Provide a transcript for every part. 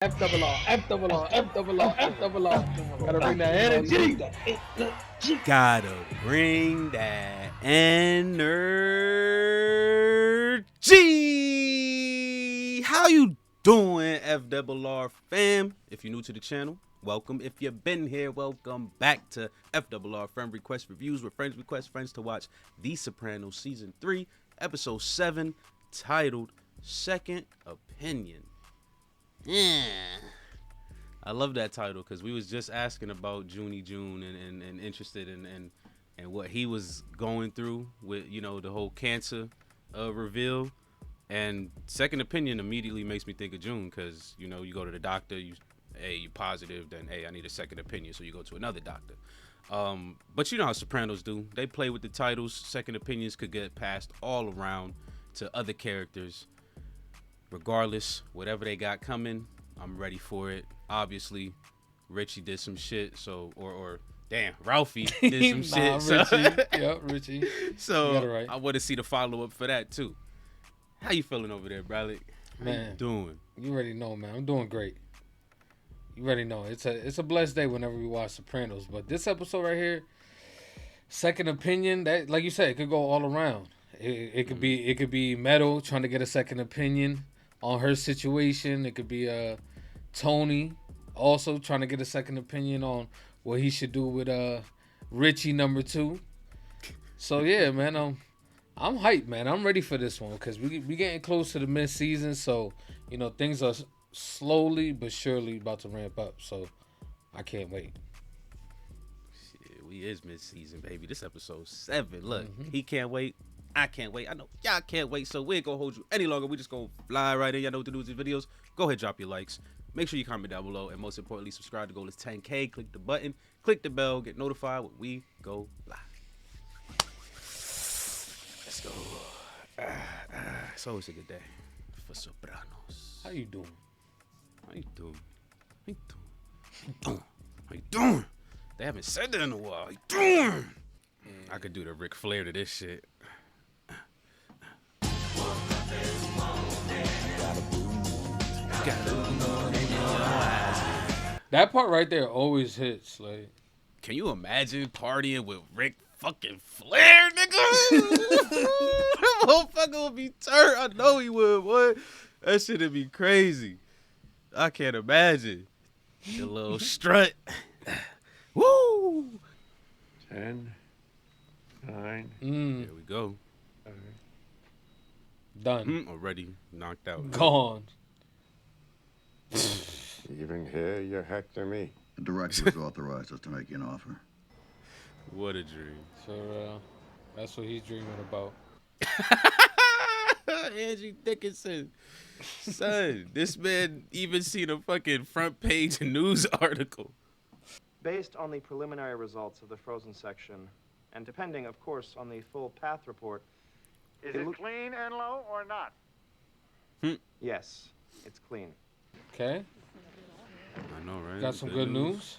F double R, F double R, F double R, F double R. Gotta bring that energy. Gotta bring that energy. How you doing, FRR fam? If you're new to the channel, welcome. If you've been here, welcome back to FRR Friend Request Reviews, where friends request friends to watch The Sopranos Season 3, Episode 7, titled Second Opinion. Yeah. I love that title because we was just asking about Junie June and interested in what he was going through with, you know, the whole cancer reveal. And Second Opinion immediately makes me think of June because, you know, you go to the doctor, you positive, then, I need a second opinion, so you go to another doctor. But you know how Sopranos do. They play with the titles. Second opinions could get passed all around to other characters. Regardless, whatever they got coming, I'm ready for it. Obviously, Richie did some shit, so or damn, Ralphie did some shit. So, Richie. Yep, Richie. So Right. I want to see the follow up for that too. How you feeling over there, Bralik? How you doing? You already know, man. I'm doing great. You already know. It's a blessed day whenever we watch Sopranos. But this episode right here, Second Opinion, that, like you said, it could go all around. It could be Meadow trying to get a second opinion on her situation. It could be Tony also trying to get a second opinion on what he should do with Richie number 2. So yeah, man, I'm hyped, man. I'm ready for this one because we getting close to the mid-season. So, you know, things are slowly but surely about to ramp up. So I can't wait. Shit, we is mid-season, baby. This episode 7. Look, he can't wait. I can't wait. I know y'all can't wait, so we ain't gonna hold you any longer. We just gonna fly right in. Y'all know what to do with these videos. Go ahead, drop your likes. Make sure you comment down below, and most importantly, subscribe to goal is 10K. Click the button, click the bell, get notified when we go live. Let's go. It's always a good day for Sopranos. How you doing? How you doing? How you doing? How you doing? They haven't said that in a while. How you doing? I could do the Ric Flair to this shit. That part right there always hits. Like, can you imagine partying with Ric fucking Flair, nigga? That motherfucker would be turned. I know he would, boy. That shit'd be crazy. I can't imagine. The little strut. Woo! 10, 9. There we go. done. Already knocked out. Gone. Even here, you hector me. The director has authorized us to make you an offer. What a dream. So that's what he's dreaming about. Angie Dickinson. Son, this man even seen a fucking front page news article. Based on the preliminary results of the frozen section, and depending, of course, on the full path report... Is it clean, Enlo, or not? Yes, it's clean. Okay. I know, right? Got some good news.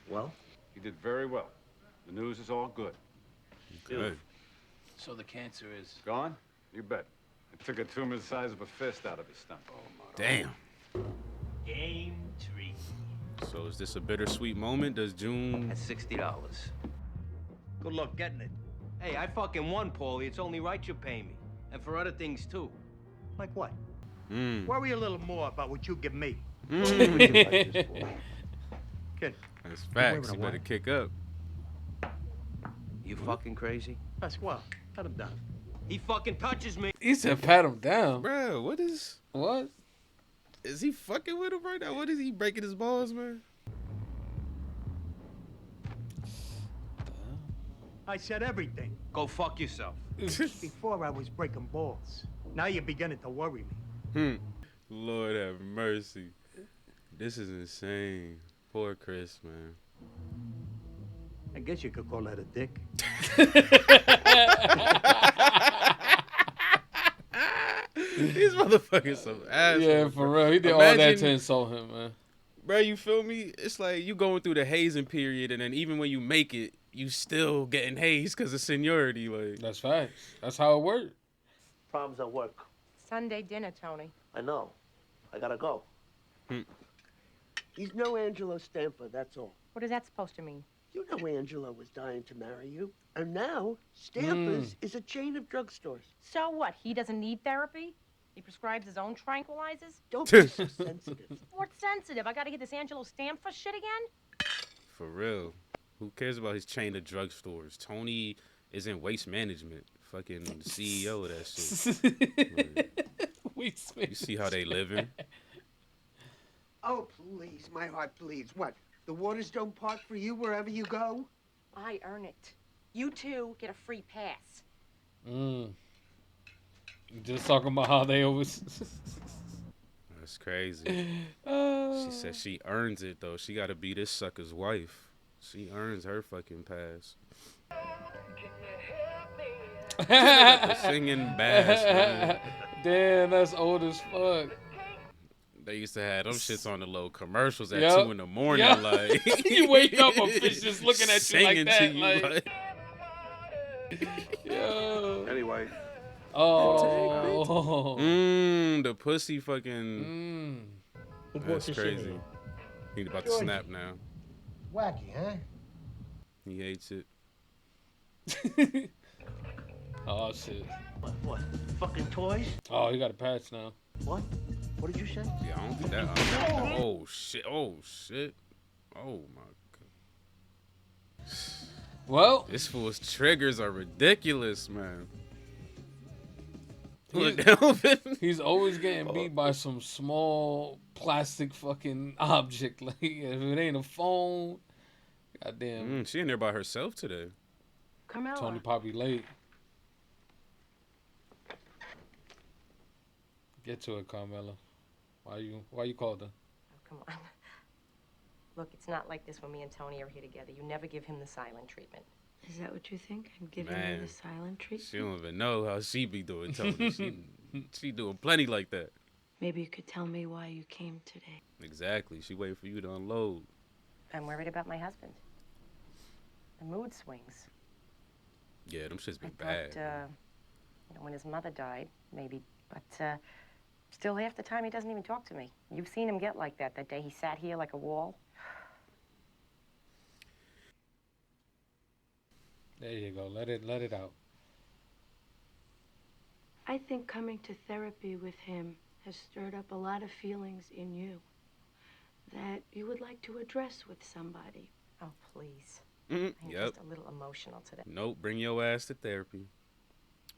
Well? You did very well. The news is all good. Good. So the cancer is... Gone? You bet. I took a tumor the size of a fist out of his stomach. Damn. Game 3 So is this a bittersweet moment? Does June... at $60. Good luck getting it. Hey, I fucking won, Paulie. It's only right you pay me. And for other things, too. Like what? Worry a little more about what you give me. Mm. Kid, That's facts. You better kick up. You fucking crazy? that's well. Let him down. He fucking touches me. He said pat him down. Bro, what is... What? Is he fucking with him right now? What is he breaking his balls, man? I said everything. Go fuck yourself. Before I was breaking balls. Now you're beginning to worry me. Lord have mercy. This is insane. Poor Chris, man. I guess you could call that a dick. These motherfuckers some assholes. Yeah, for real. He did all that to insult him, man. Bro, you feel me? It's like you going through the hazing period, and then even when you make it, you still getting hazed because of seniority. Like, That's facts. That's how it works. Problems at work Sunday dinner, Tony. I know. I gotta go. He's no Angelo Stamper, that's all. What is that supposed to mean? You know Angelo was dying to marry you. And now, Stamper's is a chain of drugstores. So what? He doesn't need therapy? He prescribes his own tranquilizers? Don't be so sensitive. What's sensitive? I gotta get this Angelo Stamper shit again? For real. Who cares about his chain of drugstores? Tony is in waste management. Fucking CEO of that shit. Waste You see how they living? Oh, please, my heart bleeds. What? The waters don't part for you wherever you go? I earn it. You two get a free pass. Just talking about how they always. That's crazy. She said she earns it, though. She got to be this sucker's wife. She earns her fucking pass. Singing bass, man. Damn, that's old as fuck. They used to have them shits on the little commercials at Yep. 2 in the morning. Yep. Like You wake up, a fish just looking at you like singing that. to you, Like, yo. Anyway. Oh. The pussy fucking. That's crazy. He about to snap now. Wacky, huh? He hates it. Oh, shit. What? Fucking toys? Oh, he got a patch now. What? What did you say? Yeah, I don't think that. Oh shit! Oh shit! Oh my god! Well, This fool's triggers are ridiculous, man. Look down. he's always getting beat by some small plastic fucking object. Like, if it ain't a phone, goddamn. She in there by herself today. Carmela. Tony probably late. Get to it, Carmela. Why you called her? Oh, come on. Look, it's not like this when me and Tony are here together. You never give him the silent treatment. Is that what you think? I'm giving Man, you the silent treatment? She don't even know how she be doing, Tony. she doing plenty like that. Maybe you could tell me why you came today. Exactly. She waiting for you to unload. I'm worried about my husband. The mood swings. Yeah, them shit's been I bad. thought, when his mother died, maybe, but still half the time he doesn't even talk to me. You've seen him get like that day he sat here like a wall. There you go. Let it out. I think coming to therapy with him has stirred up a lot of feelings in you that you would like to address with somebody. Oh, please. Yep. I'm just a little emotional today. Nope. Bring your ass to therapy.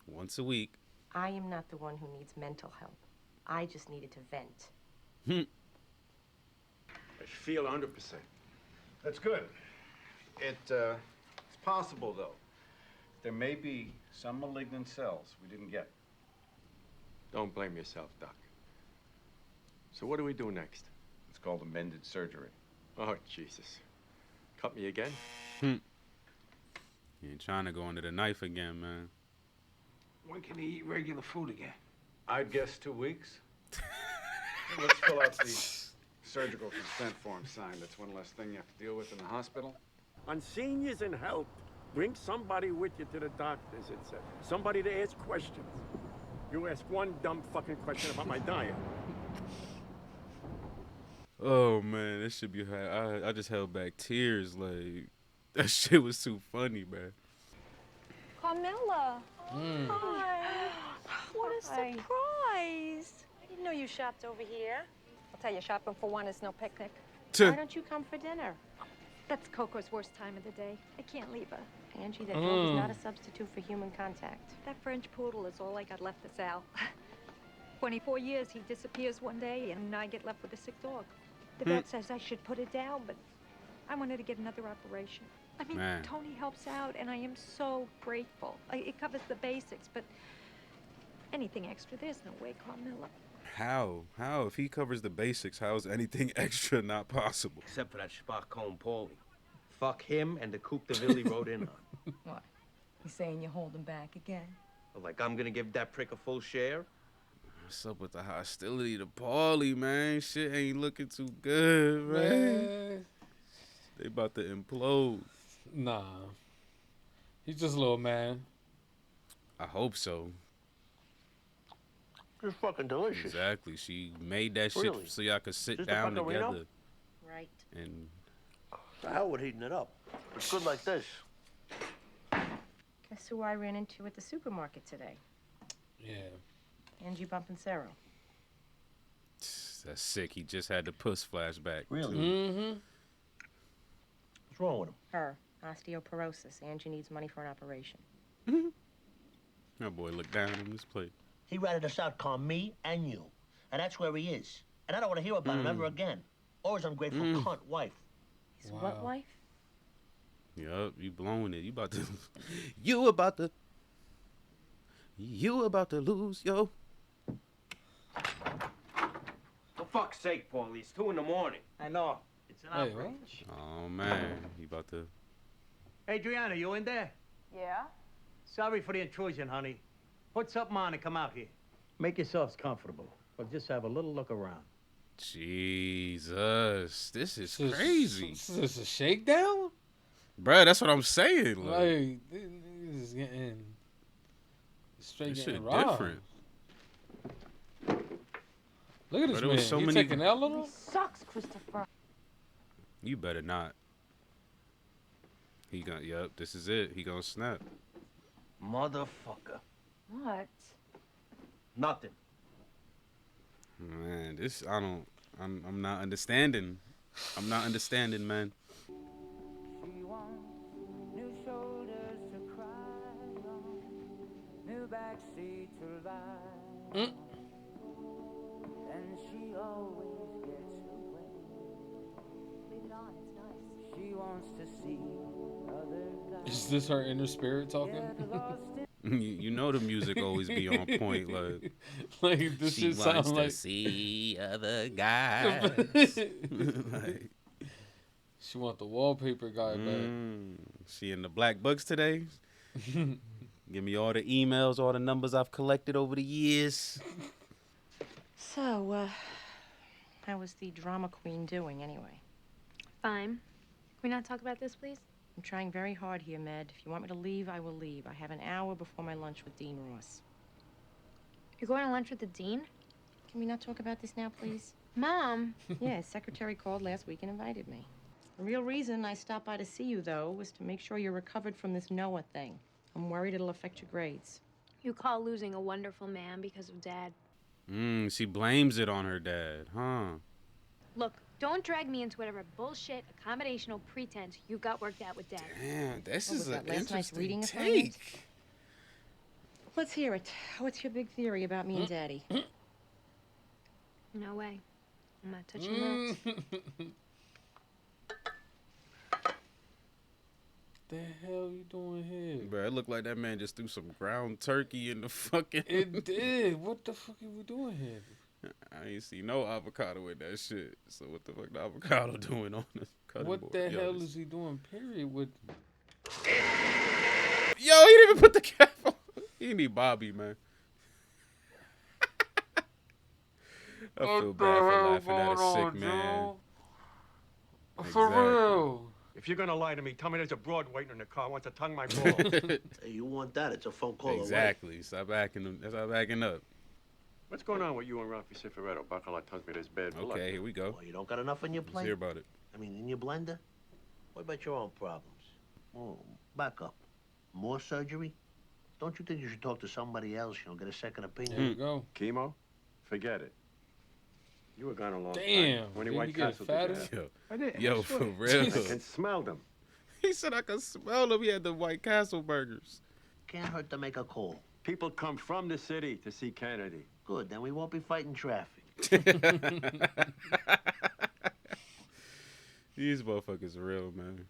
Once a week. I am not the one who needs mental help. I just needed to vent. I feel 100%. That's good. It's possible, though. There may be some malignant cells we didn't get. Don't blame yourself, Doc. So what do we do next? It's called amended surgery. Oh, Jesus. Cut me again? You ain't trying to go under the knife again, man. When can he eat regular food again? I'd guess 2 weeks. Let's fill out the surgical consent form signed. That's one less thing you have to deal with in the hospital. On seniors and health, bring somebody with you to the doctors. It's somebody to ask questions. You ask one dumb fucking question about my diet. Oh man, this should be. I just held back tears. Like that shit was too funny, man. Carmela. Hi. What a surprise. I didn't know you shopped over here. I'll tell you, shopping for one is no picnic. Why don't you come for dinner? That's Coco's worst time of the day. I can't leave her. Angie, that dog is not a substitute for human contact. That French poodle is all I got left to Sal. 24 years, he disappears one day, and I get left with a sick dog. The vet says I should put it down, but I wanted to get another operation. I mean, Man. Tony helps out, and I am so grateful. It covers the basics, but anything extra, there's no way, Carmela. How? If he covers the basics, how is anything extra not possible? Except for that Sparkone Paulie. Fuck him and the coupe de ville he rode in on. What? You saying you're holding back again? Like I'm gonna give that prick a full share? What's up with the hostility to Paulie, man? Shit ain't looking too good, man. They about to implode. Nah. He's just a little man. I hope so. It's fucking delicious. Exactly. She made that shit Really? so y'all could sit Just a down fucking together. Reno? Right. And The hell with heating it up. It's good like this. Guess who I ran into at the supermarket today? Yeah. Angie bumping Sarah. that's sick. He just had the puss flashback. Really? Mm-hmm. What's wrong with him? Her. Osteoporosis. Angie needs money for an operation. That boy looked down on his plate. He ratted us out, calm me and you. And that's where he is. And I don't want to hear about him ever again. Or his ungrateful cunt wife. His what wife? Yup, you blowing it. You about to You about to lose, yo. For fuck's sake, Paulie, it's 2 in the morning. I know. It's an Hey, outrage. Oh man, he about to Adriana, you in there? Yeah? Sorry for the intrusion, honey. Put something on and come out here. Make yourselves comfortable. We'll just have a little look around. Jesus, this is crazy. This is a shakedown? Bruh, that's what I'm saying. Like, this is getting straight This getting shit robbed. different. Look at this But there man. was so He many- taking L on him? Sucks, Christopher. You better not. He gonna, yup, this is it. He gonna snap. Motherfucker. What? Nothing. Man, this, I'm not understanding. I'm not understanding, man. She wants new shoulders to cry on, new backseat to lie on, and she always gets away. Leave it on, it's nice. She wants to see other guys. Is this her inner spirit talking? You know the music always be on point, like. Like this she shit sound wants like to see other guys. Like, she want the wallpaper guy back. She in the black books today. Give me all the emails, all the numbers I've collected over the years. So, how is the drama queen doing anyway? Fine. Can we not talk about this, please? I'm trying very hard here, Med. If you want me to leave, I will leave. I have an hour before my lunch with Dean Ross. You're going to lunch with the dean? Can we not talk about this now, please? Mom. Yeah, secretary called last week and invited me. The real reason I stopped by to see you, though, was to make sure you're recovered from this Noah thing. I'm worried it'll affect your grades. You call losing a wonderful man because of Dad. She blames it on her dad, huh? Look, don't drag me into whatever bullshit, accommodational pretense you got worked out with Dad. Damn, this What is was an that, last night's interesting reading take. assignment? Let's hear it. What's your big theory about me and Daddy? No way. I'm not touching that. The hell you doing here? Bro, it looked like that man just threw some ground turkey in the fucking. It did. What the fuck are we doing here? I ain't see no avocado in that shit. So what the fuck the avocado doing on the cutting board? What the Yo, hell this- is he doing? Period. With Yo, he didn't even put the cap on. He need Bobby, man. I feel bad for laughing at a sick man. For Exactly. real. If you're gonna lie to me, tell me there's a broad waiting in the car. Wants to tongue my balls. Hey, you want that? It's a phone call away. Exactly. Stop backing up. What's going on with you and Ralphie Cifaretto? Bacala tells me there's bad blood. Okay, here we go. Oh, you don't got enough on your Let's plate? hear about it. I mean, in your blender? What about your own problems? Oh, back up. More surgery? Don't you think you should talk to somebody else, get a second opinion? there you go. Chemo? Forget it. You were gone a long Damn, time. When didn't White you get Castle did fatter? you have? Yo, I did. yo, I swear. for real. I can smell them. He said I could smell them. He had the White Castle burgers. Can't hurt to make a call. People come from the city to see Kennedy. Good, then we won't be fighting traffic. These motherfuckers are real, man.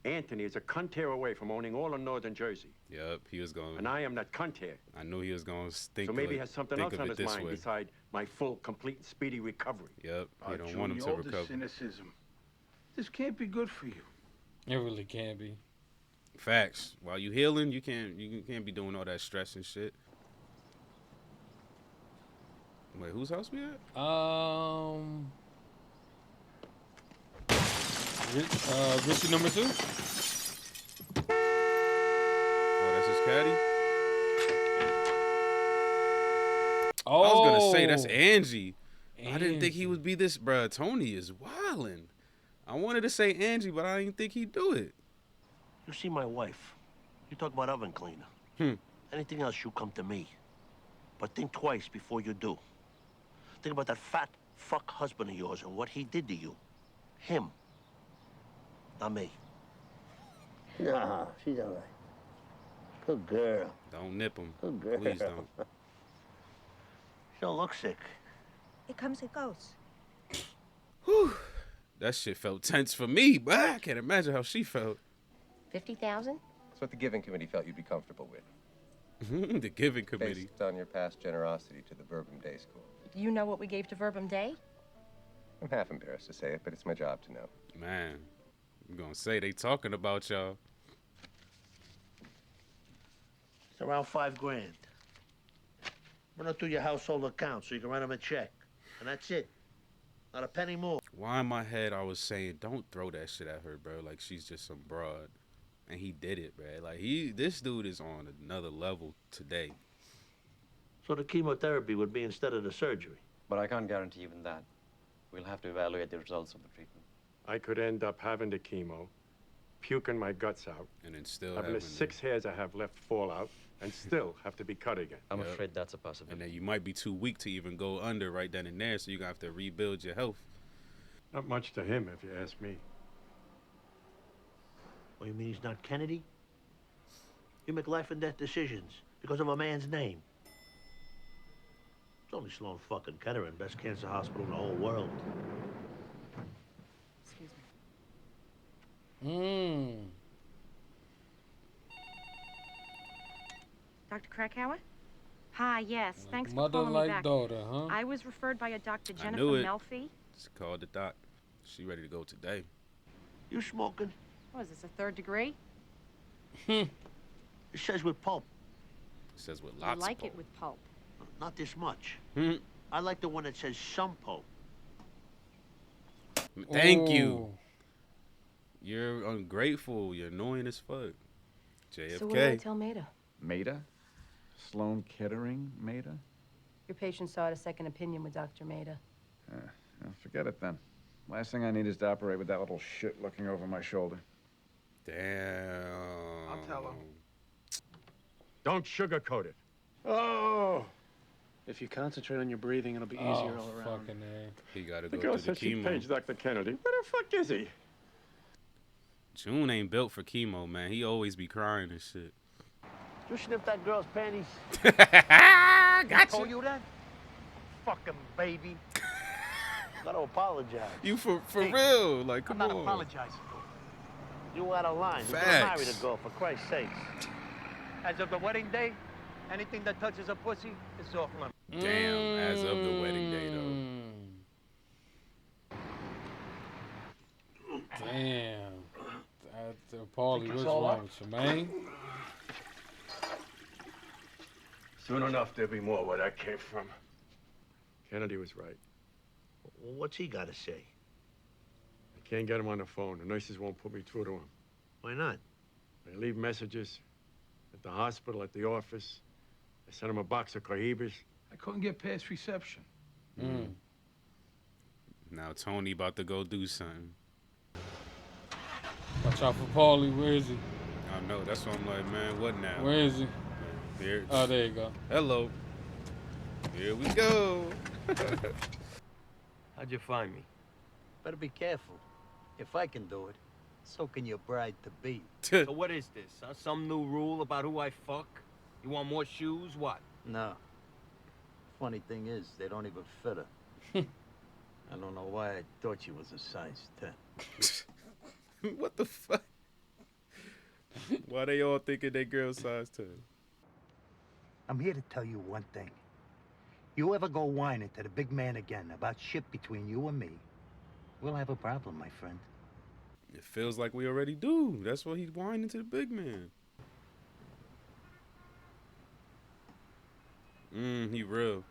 Anthony is a cunt hair away from owning all of northern Jersey. Yep, he was going. And I am that cunt hair. I knew he was going to think. So maybe he of has something think else of on it his this mind way. beside my full, complete, and speedy recovery. Yep, he don't want him to all this recover. cynicism. This can't be good for you. It really can't be. Facts. While you healing, you can't be doing all that stress and shit. Wait, whose house we at? Richie number 2. Oh, that's his caddy. Oh, I was gonna say that's Angie. I didn't think he Angie. would be this, bruh. Tony is wildin'. I wanted to say Angie, but I didn't think he'd do it. You see my wife. You talk about oven cleaner. Anything else, you come to me. But think twice before you do. Think about that fat fuck husband of yours and what he did to you. Him. Not me. Nah, she's all right. Good girl. Don't nip him. Good girl. Please don't. She don't look sick. It comes and goes. Whew. That shit felt tense for me, but I can't imagine how she felt. 50,000? That's what the giving committee felt you'd be comfortable with. The giving committee. Based on your past generosity to the Verbum Day School. Do you know what we gave to Verbum Day? I'm half embarrassed to say it, but it's my job to know. Man, I'm gonna say they talking about y'all. It's around $5,000. Run it through your household account so you can write him a check. And that's it. Not a penny more. Why in my head I was saying, don't throw that shit at her, bro. Like she's just some broad. And he did it, bro. Like this dude is on another level today. So the chemotherapy would be instead of the surgery. But I can't guarantee even that. We'll have to evaluate the results of the treatment. I could end up having the chemo, puking my guts out, and then still having the 6 hairs I have left fall out, and still have to be cut again. I'm afraid that's a possibility. And then you might be too weak to even go under right then and there, so you're gonna have to rebuild your health. Not much to him, if you ask me. Well, you mean he's not Kennedy? You make life and death decisions because of a man's name. It's only Sloan fucking Kettering, best cancer hospital in the whole world. Excuse me. Dr. Krakauer? Hi, yes. Thanks for Mother calling me like back. daughter, huh? I was referred by a Dr. I Jennifer knew it. Melfi. She called the doc. She ready to go today. You smoking? What is this, a 3rd degree? It says with pulp. It says with I lots like of it with pulp. Not this much. Hmm. I like the one that says some pulp. Thank you. You're ungrateful. You're annoying as fuck. JFK. So what do I tell Maida? Maida? Sloan Kettering Maida? Your patient sought a second opinion with Dr. Maida. Forget it then. Last thing I need is to operate with that little shit looking over my shoulder. Damn. I'll tell him. Don't sugarcoat it. Oh! If you concentrate on your breathing, it'll be easier all around. Fucking A. He gotta The go girl through the said she chemo. paged Dr. Kennedy. Where the fuck is he? June ain't built for chemo, man. He always be crying and shit. You sniff that girl's panties? Gotcha. Told you that? Fucking baby. Gotta apologize. You for Hey, real? Like, come I'm not on. apologizing. You out of line. You're gonna Facts. marry the girl, for Christ's sakes. As of the wedding day, anything that touches a pussy is off limits. Damn, as of the wedding day, though. Damn. Paulie, Think what's it's all wrong up? with you, man? Soon enough, there'll be more where that came from. Kennedy was right. Well, what's he gotta say? I can't get him on the phone. The nurses won't put me through to him. Why not? They leave messages at the hospital, at the office. I sent him a box of cohibas. I couldn't get past reception. Now Tony about to go do something. Watch out for Paulie. Where is he? I know. That's why I'm like, man, what now? Where is he? Here. Oh, there you go. Hello. Here we go. How'd you find me? Better be careful. If I can do it, so can your bride-to-be. So what is this? Some new rule about who I fuck? You want more shoes? What? No. Funny thing is, they don't even fit her. I don't know why I thought she was a size 10. What the fuck? Why they all thinking they girl size 10? I'm here to tell you one thing. You ever go whining to the big man again about shit between you and me, we'll have a problem, my friend. It feels like we already do. That's why he's whining to the big man. He real.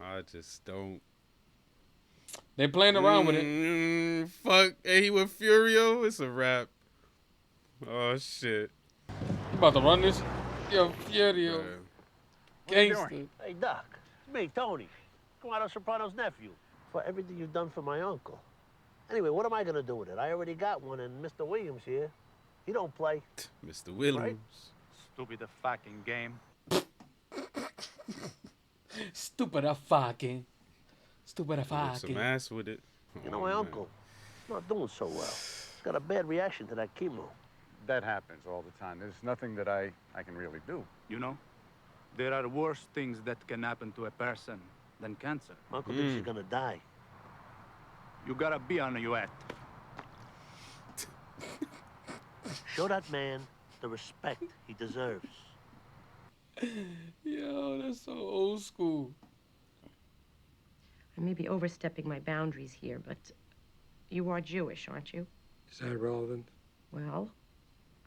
I just don't. They playing around with it. Fuck. Hey, he with Furio. It's a wrap. Oh, shit. You about to run this? Yo, Furio. Gangster. Hey, Doc. It's me, Tony. Commander Soprano's nephew. For everything you've done for my uncle. Anyway, what am I gonna do with it? I already got one, and Mr. Williams here, he don't play. Mr. Williams. Right? Stupid fucking game. Stupid fucking. Stupid Whip some fucking. ass with it. You know, my uncle, he's not doing so well. He's got a bad reaction to that chemo. That happens all the time. There's nothing that I can really do. You know, there are worse things that can happen to a person than cancer. Uncle thinks he's gonna die. You gotta be on your at. Show that man the respect he deserves. Yo, that's so old school. I may be overstepping my boundaries here, but you are Jewish, aren't you? Is that relevant? Well,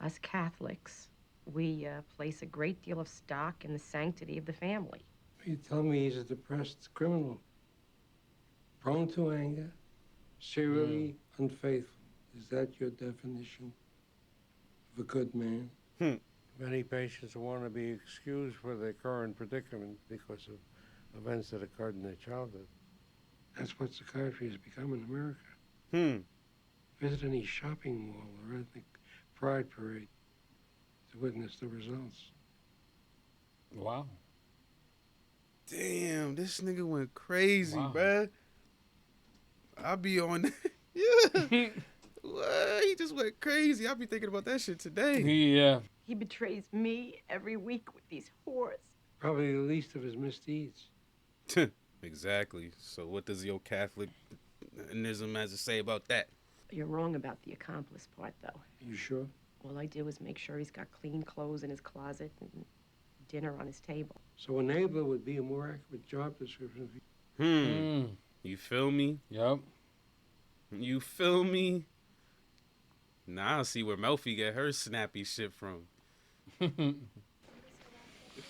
us Catholics, we place a great deal of stock in the sanctity of the family. You tell me he's a depressed criminal, prone to anger, serially unfaithful. Is that your definition of a good man? Many patients want to be excused for their current predicament because of events that occurred in their childhood. That's what psychiatry has become in America. Visit any shopping mall or ethnic pride parade to witness the results. Wow. Damn, this nigga went crazy, Wow. bruh. I be on that. Yeah. What? He just went crazy. I be thinking about that shit today. Yeah. He betrays me every week with these whores. Probably the least of his misdeeds. Exactly. So what does your Catholicism has to say about that? You're wrong about the accomplice part, though. You sure? All I do is make sure he's got clean clothes in his closet and dinner on his table. So enabler would be a more accurate job description. You feel me? Yup. You feel me? Now I see where Melfi get her snappy shit from. You're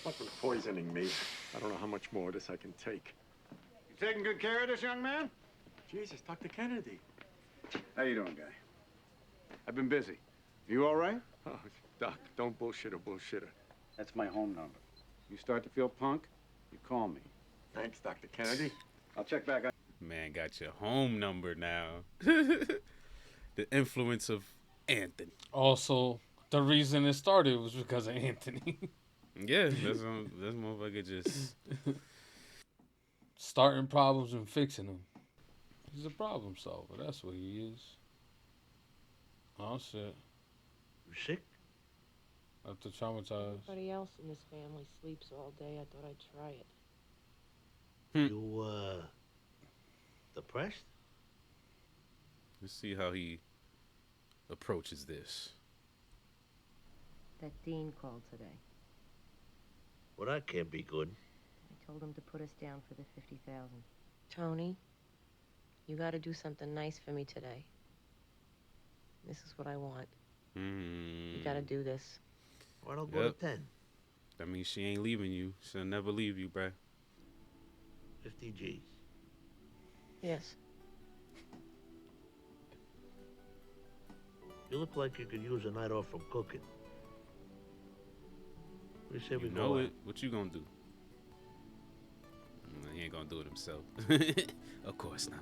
fucking poisoning me. I don't know how much more of this I can take. You taking good care of this young man? Jesus, Dr. Kennedy. How you doing, guy? I've been busy. You all right? Oh, Doc, don't bullshit a bullshitter. That's my home number. You start to feel punk, you call me. Thanks, Dr. Kennedy. I'll check back. Man, got your home number now. The influence of Anthony. Also, the reason it started was because of Anthony. Yeah, this motherfucker just starting problems and fixing them. He's a problem solver. That's what he is. Oh, shit. You sick? After traumatized. Everybody else in this family sleeps all day. I thought I'd try it. You, depressed? Let's see how he approaches this. That dean called today. Well, that can't be good. I told him to put us down for the 50,000. Tony, you got to do something nice for me today. This is what I want. You got to do this. Why don't go to 10? That means she ain't leaving you. She'll never leave you, bruh. 50 G's. Yes. You look like you could use a night off from cooking. We say we You know go it. out. What you gonna do? He ain't gonna do it himself. Of course not.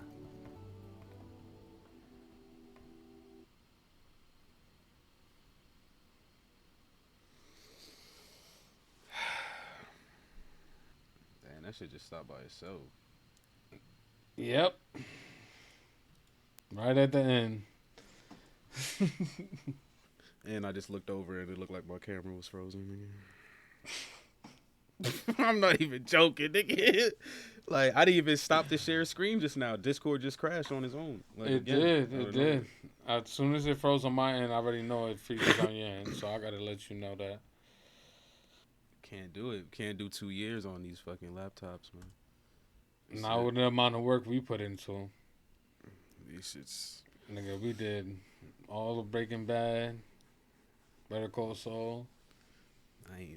Damn, that shit just stopped by itself. Yep. Right at the end. And I just looked over and it looked like my camera was frozen. I'm not even joking, nigga. Like, I didn't even stop to share screen just now. Discord just crashed on its own. Like, It again, did. I It don't did. know. As soon as it froze on my end, I already know it freezes on your end. So I got to let you know that. Can't do it. Can't do 2 years on these fucking laptops, man. Not with the amount of work we put into them. These shits. Nigga, we did all the Breaking Bad. Better Call Saul. I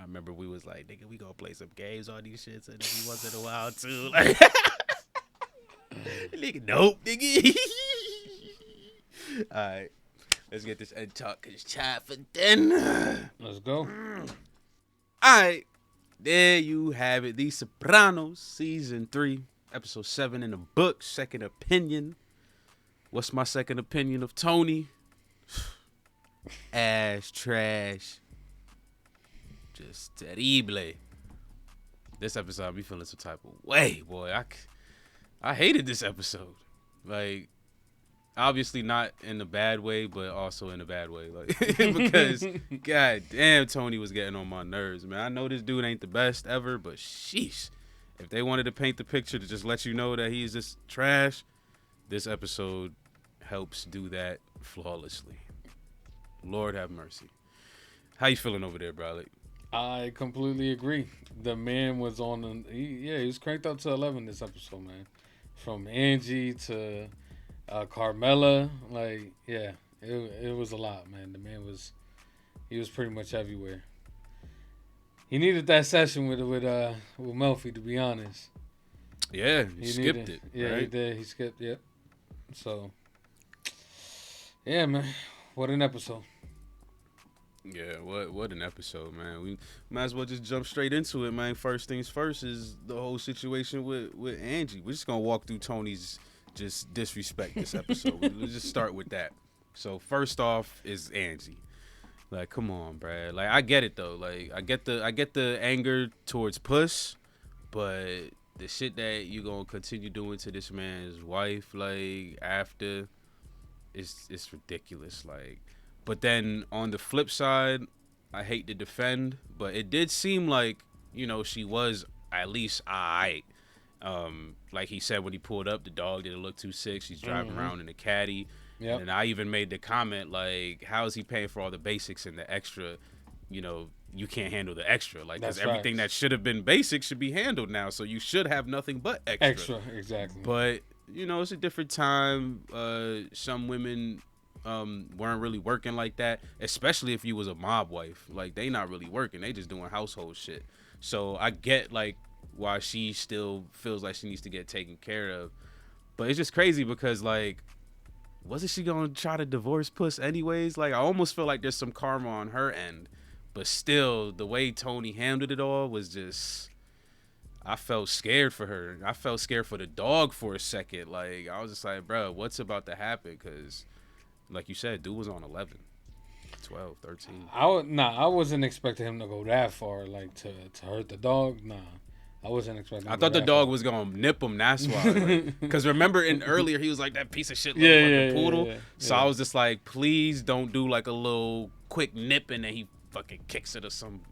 remember we was like, nigga, we gonna play some games on these shits every once in a while too. Like, nigga, nope, nigga. All right, let's get this end talk cause it's time for dinner. Let's go. All right, there you have it. The Sopranos season 3, episode 7 in the book. Second opinion. What's my second opinion of Tony? Ass trash. Just terrible. This episode, I be feeling some type of way, boy. I hated this episode. Like, obviously not in a bad way, but also in a bad way. Like, because, god damn, Tony was getting on my nerves, man. I know this dude ain't the best ever, but sheesh. If they wanted to paint the picture to just let you know that he's just trash, this episode helps do that flawlessly. Lord have mercy. How you feeling over there, Bralik? I completely agree. The man was on he was cranked up to 11 this episode, man. From Angie to Carmela, like, yeah, it was a lot, man. The man was pretty much everywhere. He needed that session with Melfi, to be honest. Yeah, he skipped it. Yeah, right? He did. He skipped. Yep. So, yeah, man, what an episode. Yeah, what an episode, man. We might as well just jump straight into it, man. First things first is the whole situation with Angie. We're just gonna walk through Tony's just disrespect this episode. We'll just start with that. So first off is Angie. Like, come on, Brad. Like, I get it though. Like, I get the anger towards Puss, but the shit that you gonna continue doing to this man's wife, like, after, it's ridiculous. Like. But then on the flip side, I hate to defend, but it did seem like, you know, she was at least alright. Like he said when he pulled up, the dog didn't look too sick. She's driving around in a caddy. Yep. And I even made the comment, like, how is he paying for all the basics and the extra? You know, you can't handle the extra. Like, because everything that should have been basic should be handled now. So you should have nothing but extra. Extra, exactly. But, you know, it's a different time. Some women weren't really working like that, especially if you was a mob wife. Like, they not really working, they just doing household shit. So I get, like, why she still feels like she needs to get taken care of, but it's just crazy because, like, wasn't she gonna try to divorce Puss anyways? Like, I almost feel like there's some karma on her end, but still the way Tony handled it all was just, I felt scared for her. I felt scared for the dog for a second. Like, I was just like, bro, what's about to happen? Because like you said, dude was on 11, 12, 13. I wasn't expecting him to go that far, like to hurt the dog. Nah, I wasn't expecting. I thought the dog was gonna nip him. That's why. Because remember, earlier he was like that piece of shit little fucking poodle. Yeah. So I was just like, please don't do like a little quick nip and then he fucking kicks it or something.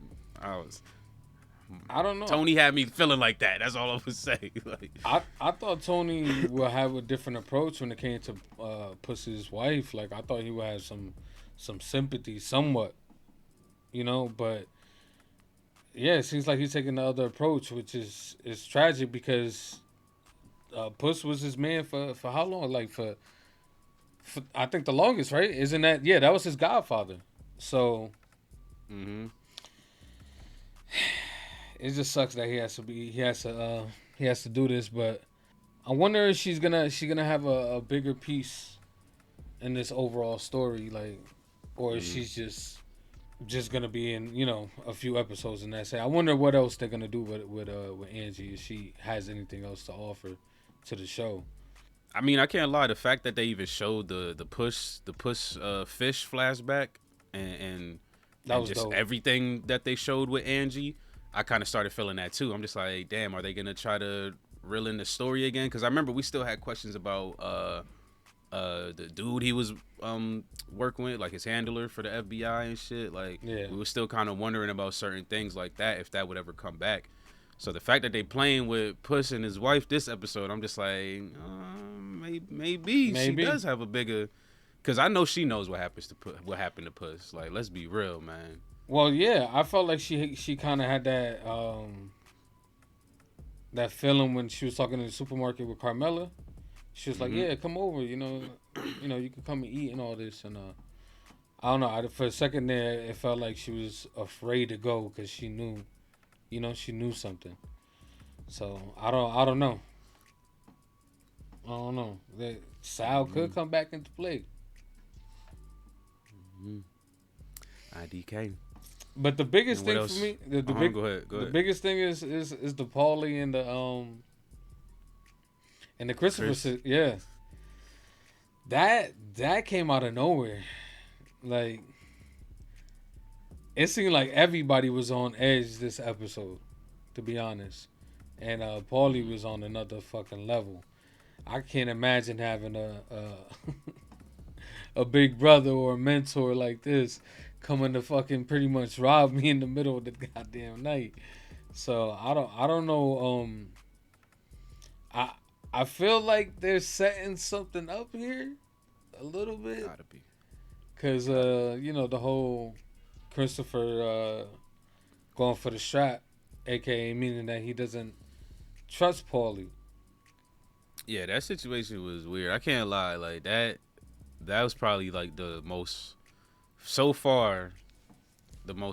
I don't know. Tony had me feeling like that. That's all I would say. Like, I thought Tony would have a different approach when it came to Puss's wife. Like, I thought he would have some sympathy, somewhat, you know. But yeah, it seems like he's taking the other approach, which is tragic because Puss was his man for how long? Like for I think the longest, right? Isn't that? Yeah, that was his godfather. So. It just sucks that he has to do this, but I wonder if she's gonna have a bigger piece in this overall story, like, or if she's just gonna be in, you know, a few episodes and that's it. I wonder what else they're gonna do with Angie, if she has anything else to offer to the show. I mean, I can't lie. The fact that they even showed the puss fish flashback and just dope. Everything that they showed with Angie, I kind of started feeling that too. I'm just like, damn, are they gonna try to reel in the story again? Because I remember we still had questions about the dude he was working with, like his handler for the FBI and shit. Like, we were still kind of wondering about certain things like that, if that would ever come back. So the fact that they playing with Puss and his wife this episode, I'm just like, maybe she does have a bigger. Because I know she knows what happened to Puss. Like, let's be real, man. Well, yeah, I felt like she kind of had that feeling when she was talking in the supermarket with Carmela. She was like, "Yeah, come over. You know, you can come and eat and all this." And I don't know. For a second there, it felt like she was afraid to go because she knew, she knew something. So I don't know. I don't know. Sal could come back into play. IDK. But the biggest And what thing else? for me, the Go ahead. the biggest thing is the Paulie and the Christopher. Chris. Yeah, that came out of nowhere. Like, it seemed like everybody was on edge this episode, to be honest. And Paulie was on another fucking level. I can't imagine having a big brother or a mentor like this coming to fucking pretty much rob me in the middle of the goddamn night. So I don't know. I feel like they're setting something up here a little bit. Gotta be. Cause the whole Christopher going for the strap, aka meaning that he doesn't trust Paulie. Yeah, that situation was weird. I can't lie. Like that was probably like the most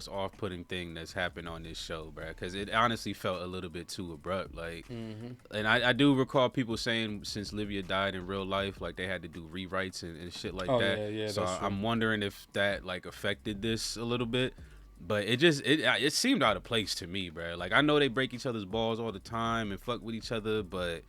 off-putting thing that's happened on this show, bro. Because it honestly felt a little bit too abrupt. Like, and I do recall people saying since Livia died in real life, like they had to do rewrites and shit like that. Yeah, so that's true. I'm wondering if that like affected this a little bit. But it seemed out of place to me, bro. Like I know they break each other's balls all the time and fuck with each other, but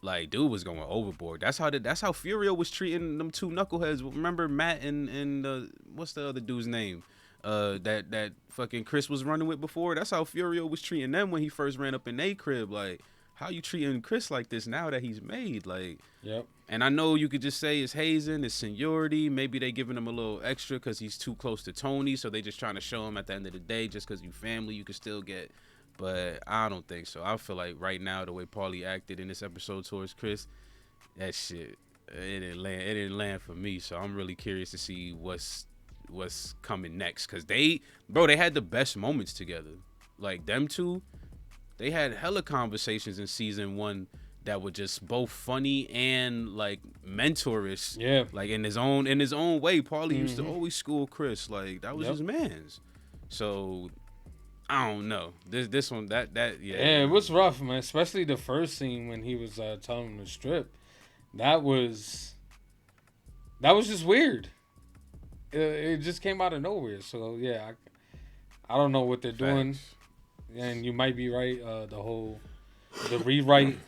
like dude was going overboard. That's how Furio was treating them two knuckleheads. Remember Matt and what's the other dude's name? That fucking Chris was running with before. That's how Furio was treating them when he first ran up in their crib. Like, how you treating Chris like this now that he's made? Like, yep. And I know you could just say it's hazing, it's seniority. Maybe they giving him a little extra because he's too close to Tony, so they just trying to show him at the end of the day, just because you family, you can still get. But I don't think so. I feel like right now the way Paulie acted in this episode towards Chris, that shit it didn't land for me. So I'm really curious to see what's coming next, because they had the best moments together. Like them two, they had hella conversations in season 1 that were just both funny and like mentorish. Yeah, like in his own way. Paulie used to always school Chris, like that was his man's. So I don't know, this one that Yeah, it was rough, man, especially the first scene when he was telling him to strip. That was just weird. It just came out of nowhere. So yeah, I don't know what they're doing, and you might be right. The rewrite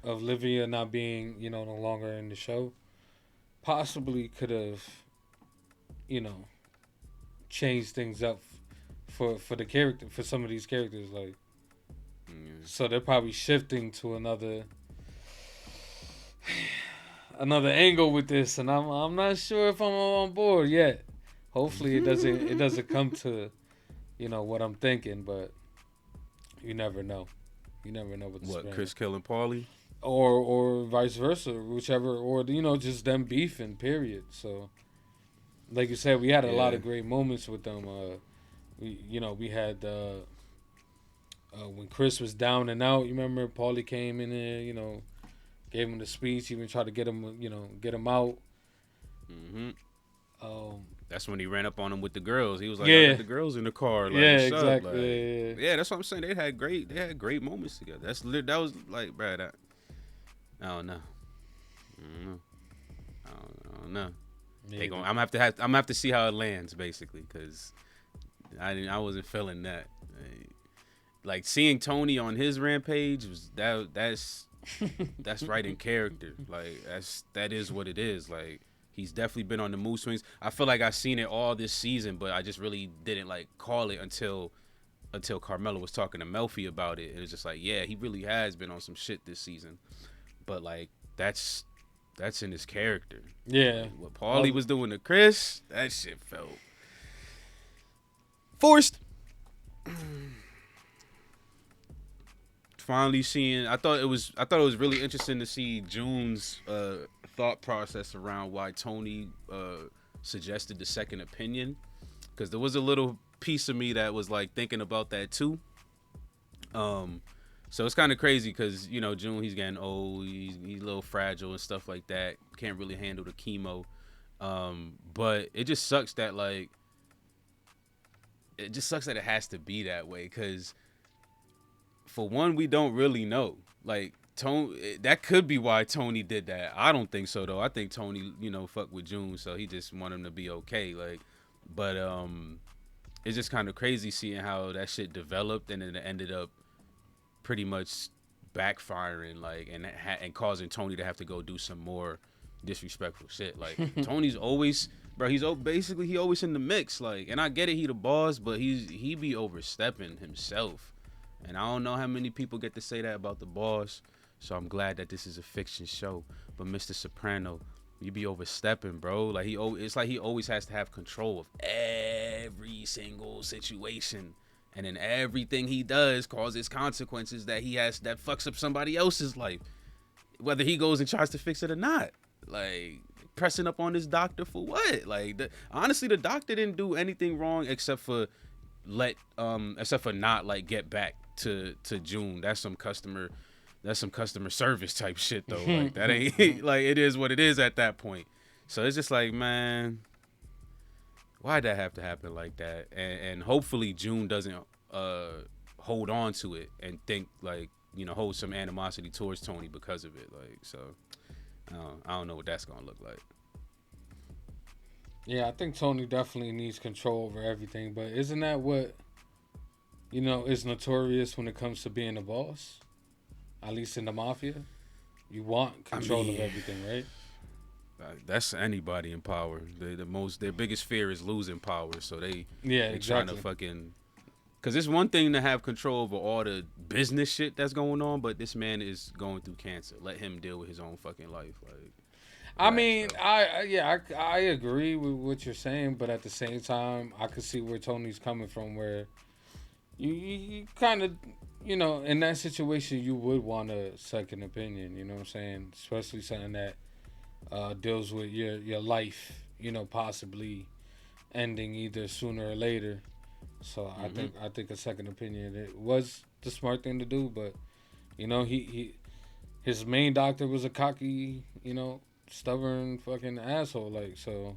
of Livia not being no longer in the show possibly could have changed things up for the character, for some of these characters. Like, so they're probably shifting to another angle with this, and I'm not sure if I'm on board yet. Hopefully it doesn't come to what I'm thinking, but you never know. You never know what Chris killing Paulie, or vice versa, whichever, or just them beefing. Period. So, like you said, we had a lot of great moments with them. We had when Chris was down and out. You remember Paulie came in there, gave him the speech, even tried to get him out. That's when he ran up on him with the girls. He was like, yeah. I got the girls in the car. Like, yeah, exactly. Like, yeah, that's what I'm saying. They had great moments together. That was like, bro, I don't know. I don't know. I'm gonna have to see how it lands, basically, because I wasn't feeling that. Like seeing Tony on his rampage was that's right in character. Like that is what it is. Like, he's definitely been on the mood swings. I feel like I've seen it all this season, but I just really didn't like call it until Carmelo was talking to Melfi about it. It was just like, yeah, he really has been on some shit this season. But like that's in his character. Yeah. Like, what Paulie was doing to Chris, that shit felt forced. Finally seeing, I thought it was really interesting to see June's thought process around why Tony suggested the second opinion, because there was a little piece of me that was like thinking about that too. So it's kind of crazy because June, he's getting old, he's a little fragile and stuff like that, can't really handle the chemo, But it just sucks that like it has to be that way, because for one, we don't really know. Like Tony, that could be why Tony did that. I don't think so though. I think Tony, fuck with June, so he just want him to be okay. Like, but it's just kind of crazy seeing how that shit developed, and then it ended up pretty much backfiring, like, and causing Tony to have to go do some more disrespectful shit. Like Tony's always, bro, he's always in the mix. Like, and I get it, he the boss, but he be overstepping himself. And I don't know how many people get to say that about the boss. So I'm glad that this is a fiction show. But Mr. Soprano, you be overstepping, bro. Like it's like he always has to have control of every single situation. And then everything he does causes consequences that fucks up somebody else's life, whether he goes and tries to fix it or not. Like, pressing up on this doctor for what? Like, honestly, the doctor didn't do anything wrong except for not like get back to June. That's some customer service type shit though. Like, that ain't like, it is what it is at that point. So it's just like, man, why'd that have to happen like that? And hopefully June doesn't hold on to it and think like, hold some animosity towards Tony because of it. Like, so I don't know what that's gonna look like. Yeah, I think Tony definitely needs control over everything, but isn't that what is notorious when it comes to being a boss? At least in the mafia, you want control of everything, right? That's anybody in power. Their biggest fear is losing power, so they exactly. trying to fucking. Because it's one thing to have control over all the business shit that's going on, but this man is going through cancer. Let him deal with his own fucking life. Like, I mean, I agree with what you're saying, but at the same time, I could see where Tony's coming from, where you kind of, in that situation, you would want a second opinion, you know what I'm saying? Especially something that deals with your life, possibly ending either sooner or later. So I think a second opinion, it was the smart thing to do, but his main doctor was a cocky, stubborn fucking asshole. Like, so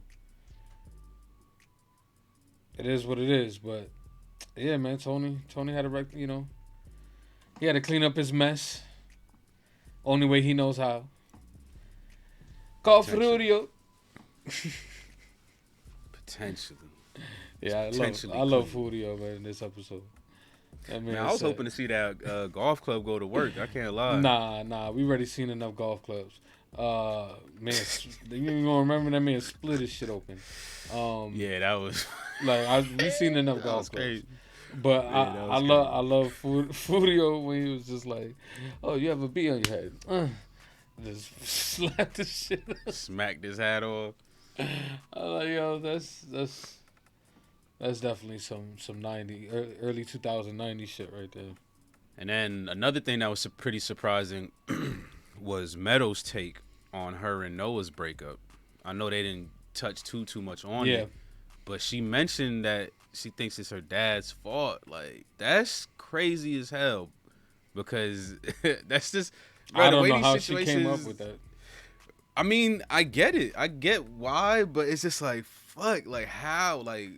it is what it is. But yeah, man, Tony had to he had to clean up his mess. Only way he knows how. Call Frudio. Potentially. Yeah, I love Furio, man, in this episode. Man, I was hoping to see that golf club go to work. I can't lie. Nah, we already seen enough golf clubs. Man, you gonna remember that man split his shit open. Yeah, that was like we seen enough golf clubs. Crazy. But yeah, I love Furio when he was just like, "Oh, you have a bee on your head." Just slapped the shit up. Smacked his hat off. I'm like, yo, that's definitely some 90 early 2090 shit right there. And then another thing that was pretty surprising was Meadows' take on her and Noah's breakup. I know they didn't touch too much on it, but she mentioned that she thinks it's her dad's fault. Like, that's crazy as hell, because that's just, bro, I don't know how she came up with that. I mean, I get it. I get why, but it's just like, fuck, like, how, like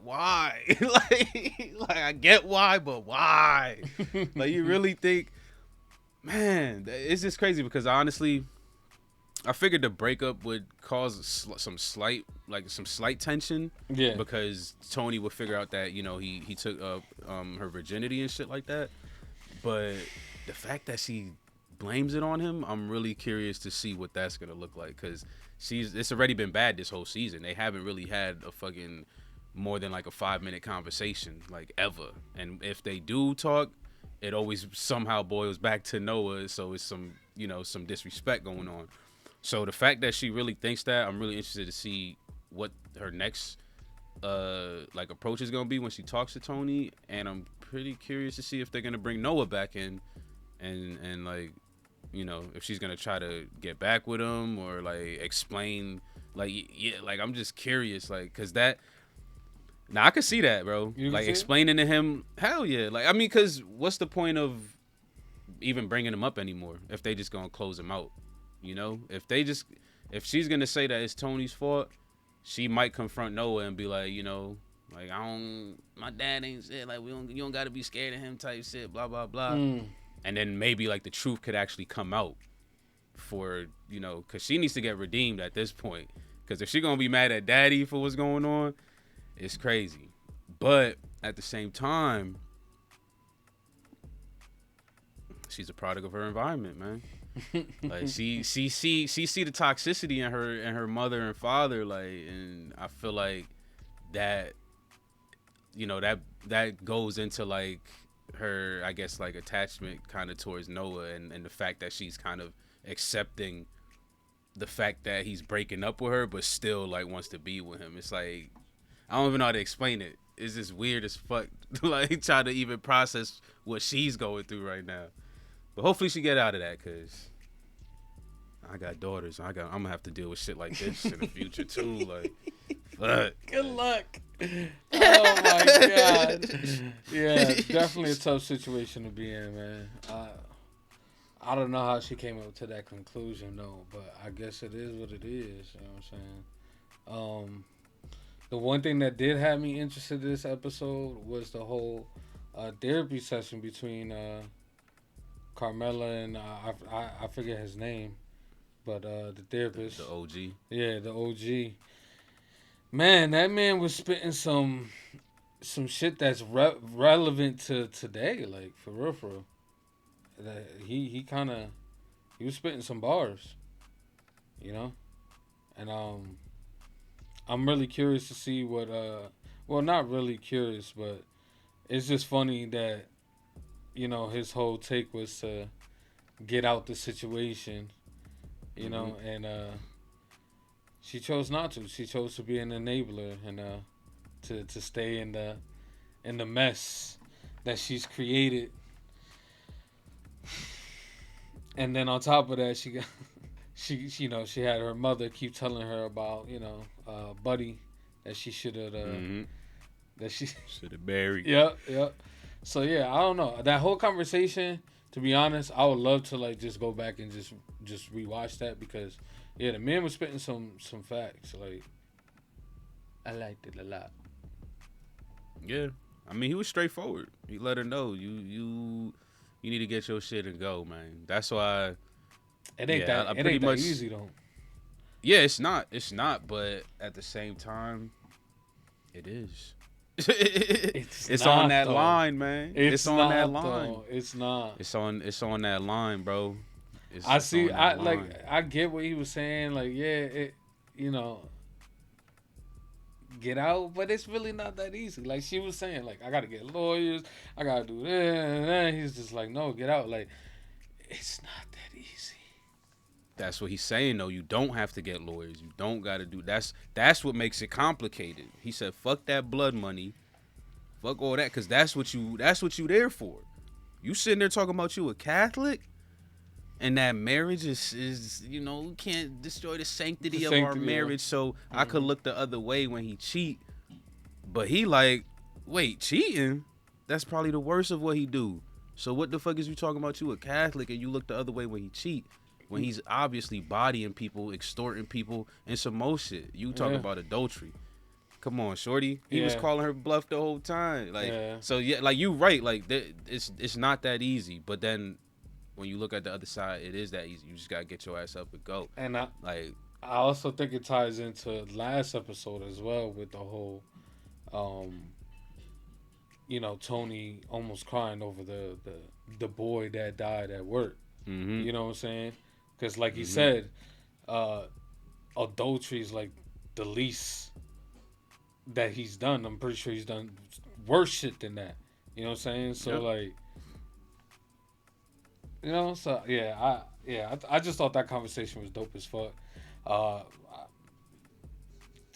why? like I get why, but why? Like, you really think, man, it's just crazy, because honestly, I figured the breakup would cause some slight tension. Yeah. Because Tony would figure out that, he took her virginity and shit like that. But the fact that she blames it on him, I'm really curious to see what that's gonna look like, because it's already been bad this whole season. They haven't really had a fucking more than like a 5-minute conversation, like, ever. And if they do talk, it always somehow boils back to Noah, so it's some disrespect going on. So the fact that she really thinks that, I'm really interested to see what her next approach is gonna be when she talks to Tony, and I'm pretty curious to see if they're gonna bring Noah back in and like, if she's gonna try to get back with him or like explain, like, yeah, like, I'm just curious, like, cause that. Now I could see that, bro. Like, explaining to him, hell yeah. Like, I mean, cause what's the point of even bringing him up anymore if they just gonna close him out? If if she's gonna say that it's Tony's fault, she might confront Noah and be like, you know, like my dad ain't shit. Like you don't gotta be scared of him type shit. Blah blah blah. And then maybe like the truth could actually come out for, you know, because she needs to get redeemed at this point. Because if she gonna be mad at daddy for what's going on, it's crazy. But at the same time, she's a product of her environment, man. Like she see the toxicity in her mother and father, like, and I feel like that, you know, that goes into like her, I guess, like attachment kind of towards Noah, and the fact that she's kind of accepting the fact that he's breaking up with her but still like wants to be with him. It's like, I don't even know how to explain it. It's just weird as fuck like try to even process what she's going through right now. But hopefully she get out of that, because I got daughters. I'm gonna have to deal with shit like this in the future too. Like, fuck. Good luck. Oh my god. Yeah, definitely a tough situation to be in, man. I don't know how she came up to that conclusion though, but I guess it is what it is. You know what I'm saying? The one thing that did have me interested in this episode was the whole therapy session between Carmela and I forget his name, but the therapist, the OG. Yeah, the OG. Man, that man was spitting some shit that's relevant to today, like for real, for real. That he was spitting some bars, you know, and I'm really curious to see what well, not really curious, but it's just funny that, you know, his whole take was to get out the situation, you know, and she chose not to. She chose to be an enabler and to stay in the mess that she's created. And then on top of that, she you know, she had her mother keep telling her about, you know, Buddy, that she should have that she should have buried. Yep. So yeah, I don't know. That whole conversation, to be honest, I would love to like just go back and just rewatch that, because yeah, the man was spitting some facts. Like, I liked it a lot. Yeah, I mean, he was straightforward. He let her know you need to get your shit and go, man. That's why. It ain't that easy though. Yeah, it's not. But at the same time, it is. It's on that line, man. It's on that line. It's not. It's on that line, bro. I get what he was saying. Like, yeah, you know, get out, but it's really not that easy. Like she was saying, like, I gotta get lawyers, I gotta do this, and then he's just like, no, get out. Like, it's not that easy. That's what he's saying though. You don't have to get lawyers. You don't gotta do. That's what makes it complicated. He said, fuck that blood money, fuck all that, because that's what you there for. You sitting there talking about you a Catholic, and that marriage is you know, you can't destroy the sanctity of our marriage. So I could look the other way when he cheat, but he like, wait, cheating? That's probably the worst of what he do. So what the fuck is you talking about you a Catholic and you look the other way when he cheat? When he's obviously bodying people, extorting people, and some more shit. You talking about adultery. Come on, shorty. He was calling her bluff the whole time. Like, so yeah, like you right. Like it's not that easy. But then when you look at the other side, it is that easy. You just gotta get your ass up and go. And I also think it ties into last episode as well with the whole, you know, Tony almost crying over the boy that died at work. You know what I'm saying? Because like he said, adultery is like the least that he's done. I'm pretty sure he's done worse shit than that. You know what I'm saying? So like, you know, so I just thought that conversation was dope as fuck.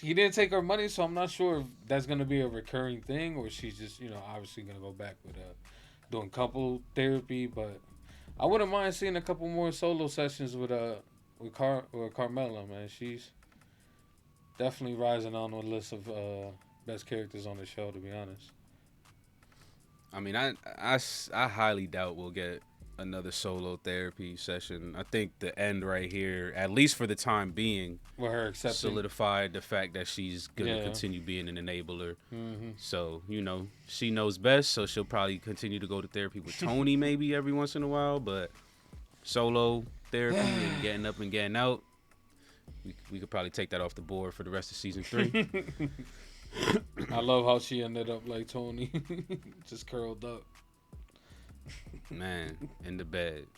He didn't take her money, so I'm not sure if that's gonna be a recurring thing, or she's just, you know, obviously gonna go back with doing couple therapy. But I wouldn't mind seeing a couple more solo sessions with Carmela, man. She's definitely rising on the list of best characters on the show, to be honest. I mean, I highly doubt we'll get another solo therapy session. I think the end right here, at least for the time being, with her accepting, solidified the fact that she's gonna Yeah. continue being an enabler. Mhm. So she knows best. So she'll probably continue to go to therapy with Tony maybe every once in a while, but solo therapy and getting up and getting out, we could probably take that off the board for the rest of season 3. I love how she ended up like Tony, just curled up. Man, in the bed.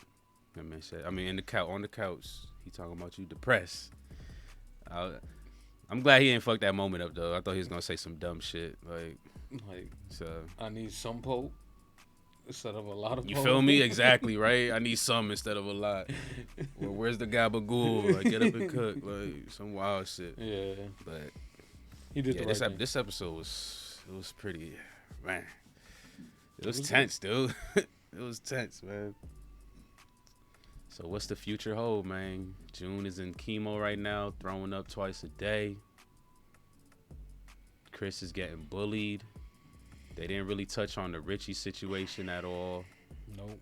That man said, I mean, on the couch. He talking about you depressed. I'm glad he didn't fuck that moment up though. I thought he was gonna say some dumb shit like so. I need some Pope instead of a lot of. You Pope. feel me? Exactly, right? I need some instead of a lot. Well, where's the gabagool? Like, get up and cook, like some wild shit. Yeah, but he did. Yeah, this episode was pretty, man. It was tense, dude. It was tense, man. So what's the future hold, man? June is in chemo right now, throwing up twice a day. Chris is getting bullied. They didn't really touch on the Richie situation at all. Nope.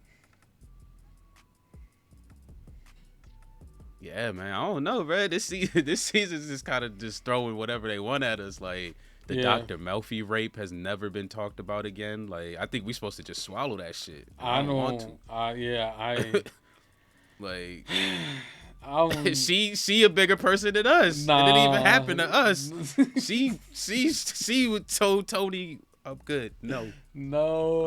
Yeah, man. I don't know, bro. This season's just kind of just throwing whatever they want at us. Like the Dr. Melfi rape has never been talked about again. Like I think we're supposed to just swallow that shit. I don't know. want to. Like she a bigger person than us. Nah. It didn't even happen to us. she told Tony, I'm good. No.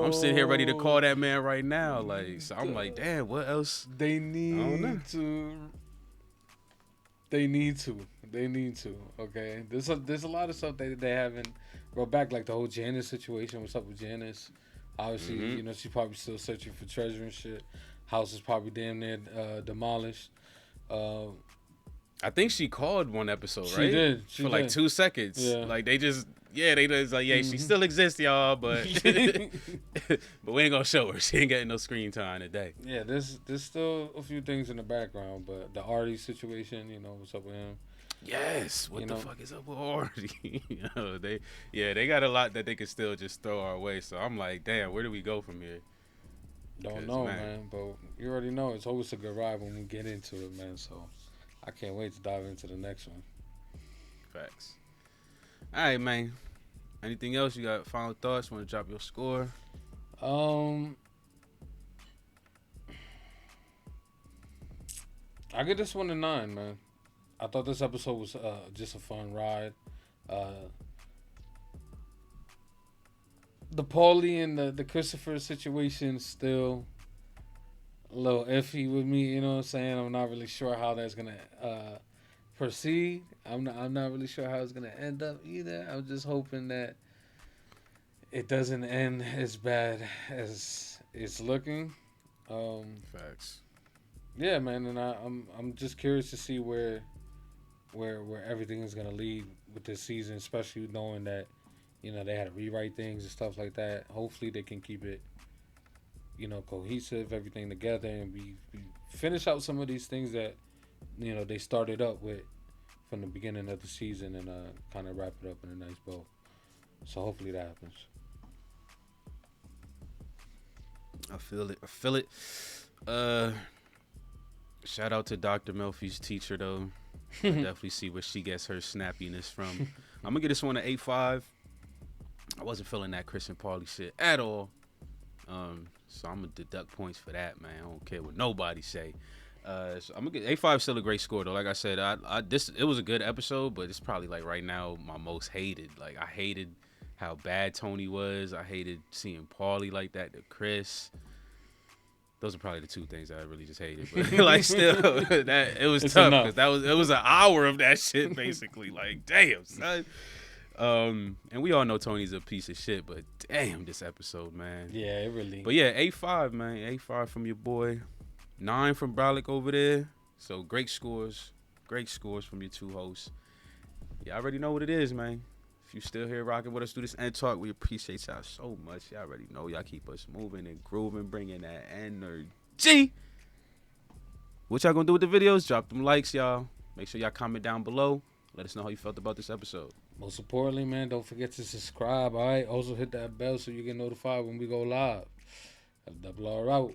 I'm sitting here ready to call that man right now. Like, so I'm like, damn, what else? They need to. They need to. Okay. There's a lot of stuff they haven't brought back, like the whole Janice situation. What's up with Janice? Obviously, she's probably still searching for treasure and shit. House is probably damn near demolished. I think she called one episode, She right? did. For like 2 seconds. Yeah. Like they just like, yeah, she still exists, y'all, but but we ain't gonna show her. She ain't getting no screen time today. Yeah, there's still a few things in the background, but the Artie situation, what's up with him? Yes, what the fuck is up with Artie? They got a lot that they can still just throw our way. So I'm like, damn, where do we go from here? Don't know, man, but you already know it's always a good ride when we get into it, man. So I can't wait to dive into the next one. Facts. All right, man. Anything else? You got final thoughts? Want to drop your score? I give this one a 9, man. I thought this episode was just a fun ride. The Paulie and the Christopher situation still a little iffy with me, you know what I'm saying? I'm not really sure how that's gonna proceed. I'm not really sure how it's gonna end up either. I'm just hoping that it doesn't end as bad as it's looking. Facts. Yeah, man, and I'm just curious to see where everything is gonna lead with this season, especially knowing that they had to rewrite things and stuff like that. Hopefully they can keep it cohesive, everything together, and we finish out some of these things that they started up with from the beginning of the season and kind of wrap it up in a nice bow. So hopefully that happens. I feel it. Shout out to Dr. Melfi's teacher though. I definitely see where she gets her snappiness from. I'm gonna get this one an 8.5. I wasn't feeling that Chris and Paulie shit at all. So I'm gonna deduct points for that, man. I don't care what nobody say. So I'm gonna get 8.5. Still a great score though. Like I said, it was a good episode, but it's probably like right now my most hated. Like I hated how bad Tony was. I hated seeing Paulie like that to Chris. Those are probably the two things that I really just hated. But like still, it was tough because it was an hour of that shit basically. Like damn, son. And we all know Tony's a piece of shit, but damn, this episode, man. Yeah, it really. But yeah, 8.5, man. 8.5 from your boy. 9 from Bralik over there. So great scores from your two hosts. Yeah, I already know what it is, man. If you still here rocking with us through this end talk, we appreciate y'all so much. Y'all already know y'all keep us moving and grooving, bringing that energy. What y'all gonna do with the videos? Drop them likes, y'all. Make sure y'all comment down below. Let us know how you felt about this episode. Most importantly, man, don't forget to subscribe, all right? Also hit that bell so you get notified when we go live. FRR out.